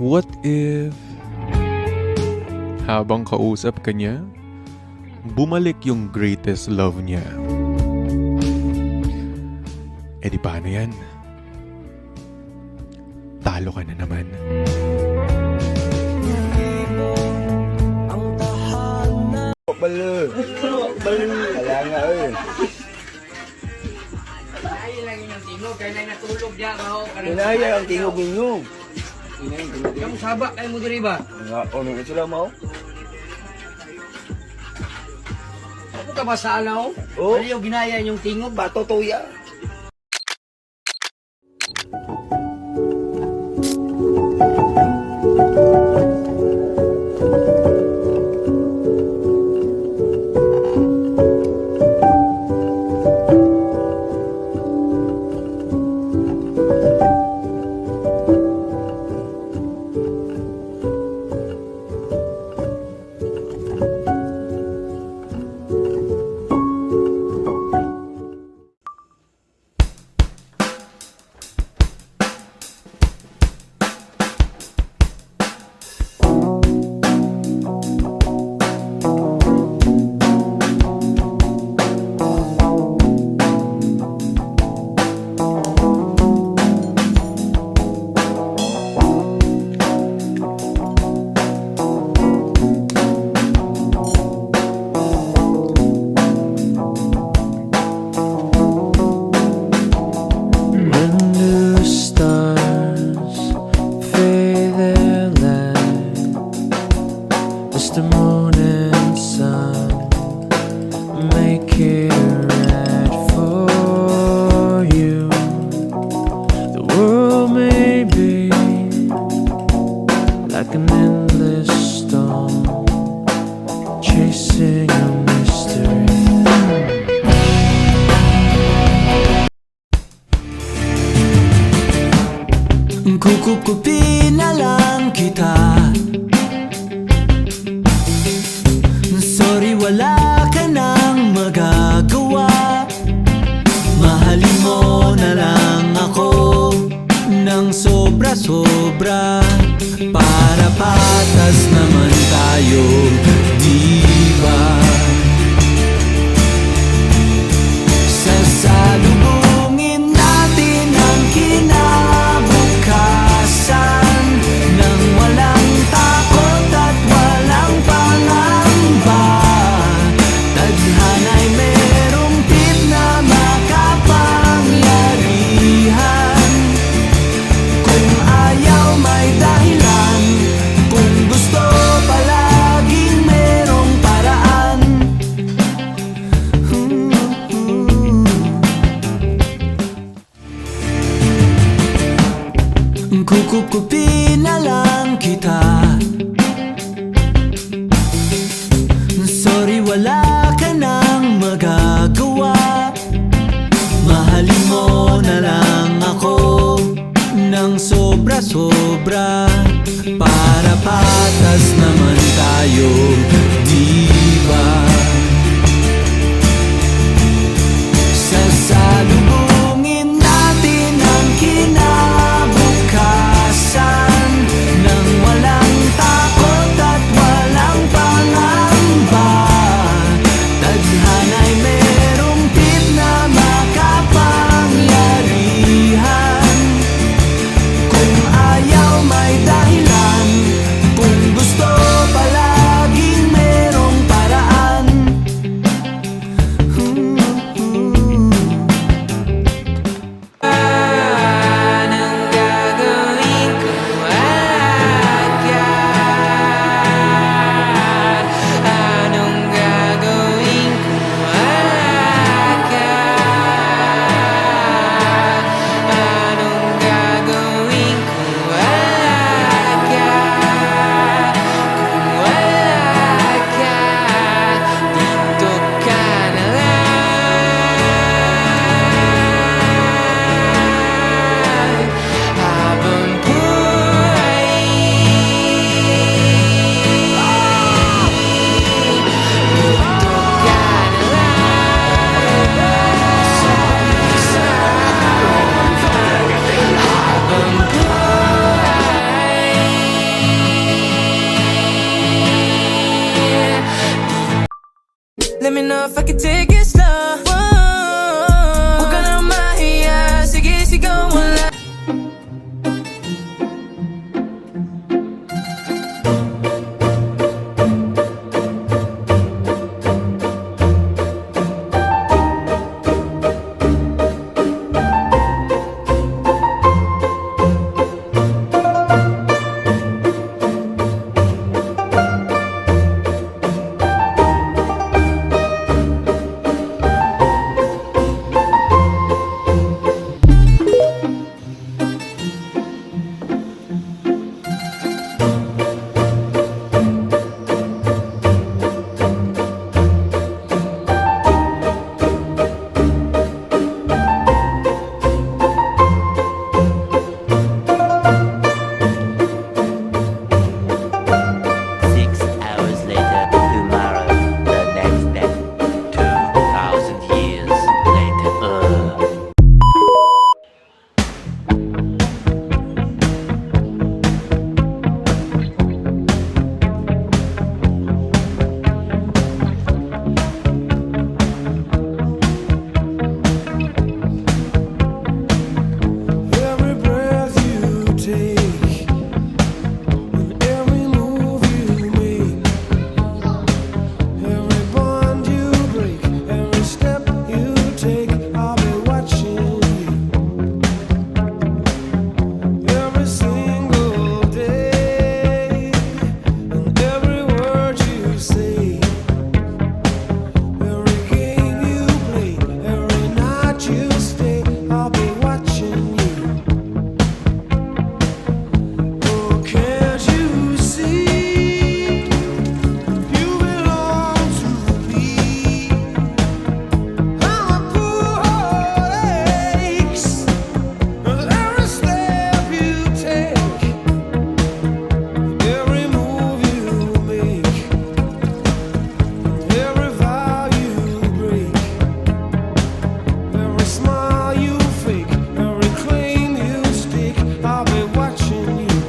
What if habang kausap ka niya, bumalik yung greatest love niya? Eh di paano yan? Talo ka na naman. Balo. Wala nga eh. Ay lang yung tingog, kaya na natulog diya ka ho. Inaya ang tingog ninyo. Kamu sabak kayo mo diri ba? Nga, ano ito lang mo? Ako ka ba sa alaw? Oh. Ano yung ginaya yung tingog ba? Bato tuya. The moon and sun make it right for you. The world may be like an endless storm, chasing a mystery. Kukupin na lang kita. Sorry, wala ka nang magagawa. Mahalin mo na lang ako ng sobra-sobra, para patas naman tayo, di ba? Sasalubungin natin ang kinabukasan nang walang takot at walang pangamba. Tadhana'y merong tip na makapangyarihan. Kung ayaw may dahilan, kung gusto palaging merong paraan. Kukupin na lang kita. Sorry, wala ka nang magagawa. Mahalin mo na lang ako ng sobra-sobra, para patas naman tayo, di ba? Sasalubungin natin ang kinabukasan nang walang takot at walang pangamba. Tadhana'y merong tip na makapangyarihan. Kung ayaw may dahilan, kung gusto palaging I can take it slow. Huwag ka na mahiya, sige sigaw mo lang. Every breath you take, and every move you make, every bond you break, every step you take, I'll be watching you. Every single day, and every word you say, every game you play, every night you stay, I'll be watching you. Oh, can't you see you belong to me? How my poor heart aches with every step you take, every move you make, every vow you break, every smile you fake, every claim you stake, I'll be watching you.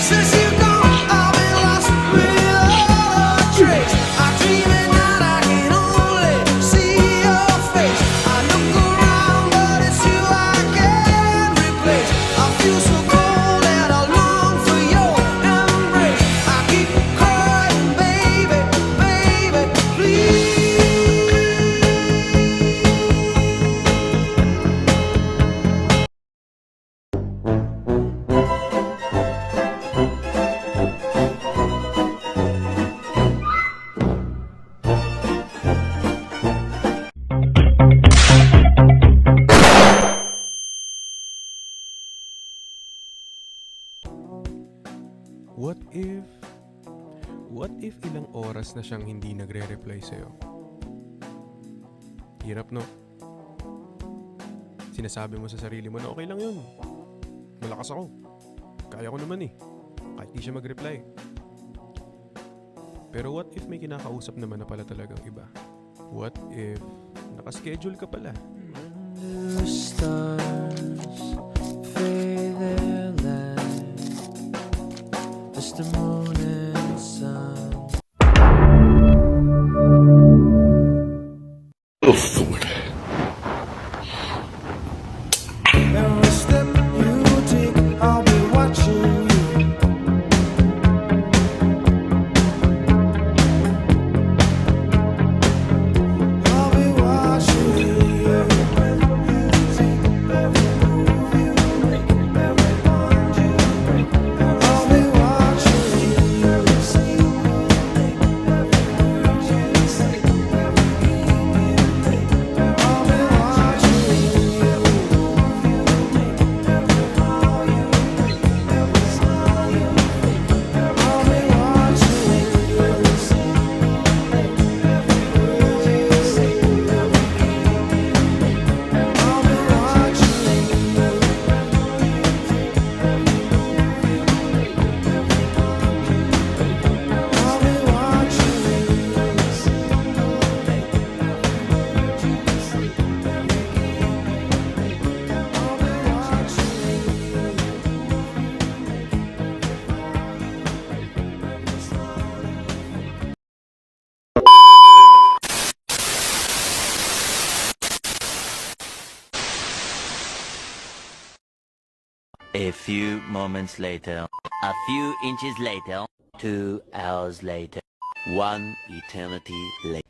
Since you're gone, I've been lost without a trace. I dream at night, I can only see your face. I look around, but it's you I can't replace. I feel so cold and I long for your embrace. I keep crying, baby, baby, please. What if ilang oras na siyang hindi nagre-reply sa'yo? Hirap, no? Sinasabi mo sa sarili mo na okay lang yun. Malakas ako. Kaya ko naman eh. Kahit di siya mag-reply. Pero what if may kinakausap naman na pala talagang iba? What if nakaschedule ka pala? The stars fade their light as the moon and sun. Every step you take, I'll be watching you. I'll be watching you. Every breath you take, every move you make, every bond you break, I'll be watching you. Every single day, every word you say, every game you play, A few moments later. A few inches later. 2 hours later. 1 eternity later.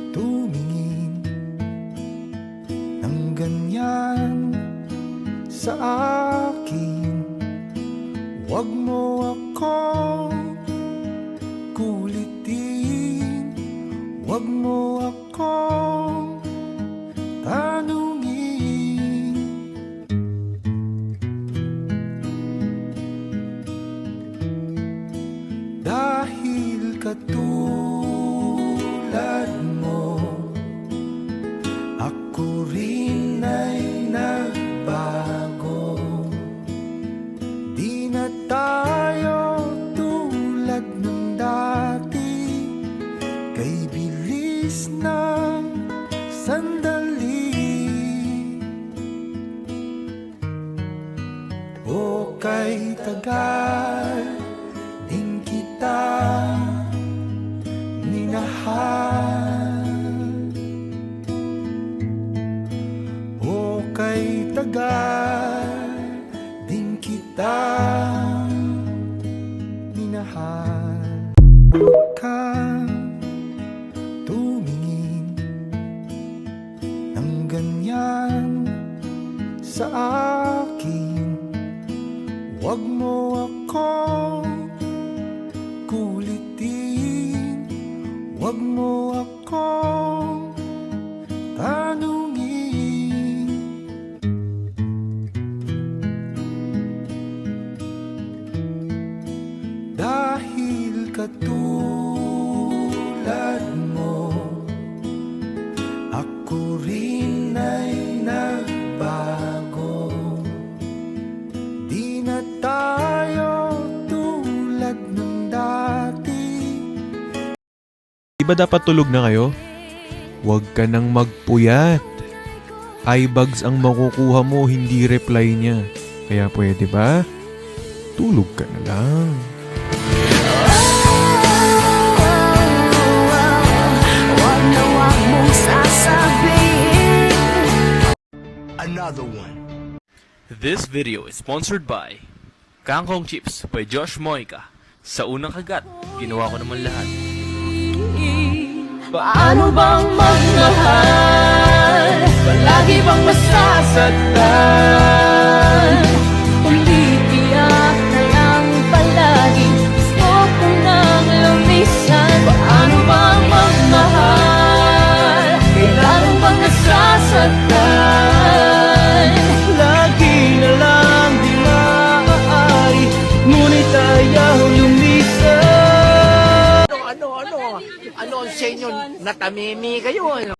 Tumingin ng ganyan sa akin. Huwag mo akong kulitin, huwag mo akong tanungin. Dahil katulad mo, ako rin ay nagbago. Di na tayo tulad ng dati, kay bilis ng sandali. O kay tagal din kita minahal. O kay tagal din kita minahal. Huwag kang tumingin ng ganyan sa akin. Huwag mo akong kulitin, huwag mo akong tanungin. Dahil katulad mo, ako rin ay nagbago. Di na tayo tulad ng dati. Di ba dapat tulog na kayo? Huwag ka nang magpuyat. Eyebags ang makukuha mo, hindi reply niya. Kaya pwede ba? Tulog ka na lang. Wag na wag mong sasabihin. Another one. This video is sponsored by Kangkong Chips by Josh Moica. Sa unang kagat, ginawa ko naman lahat. Paano bang magmahal? Palagi bang masasaktan? Umiiyak na lang palagi, gusto ko nang lumisan. Paano bang magmahal? Kailan bang nasasaktan? Lagi na lang di maaari, ngunit ayaw lumisan. Ano ang senyo? Natamimi kayo, ano?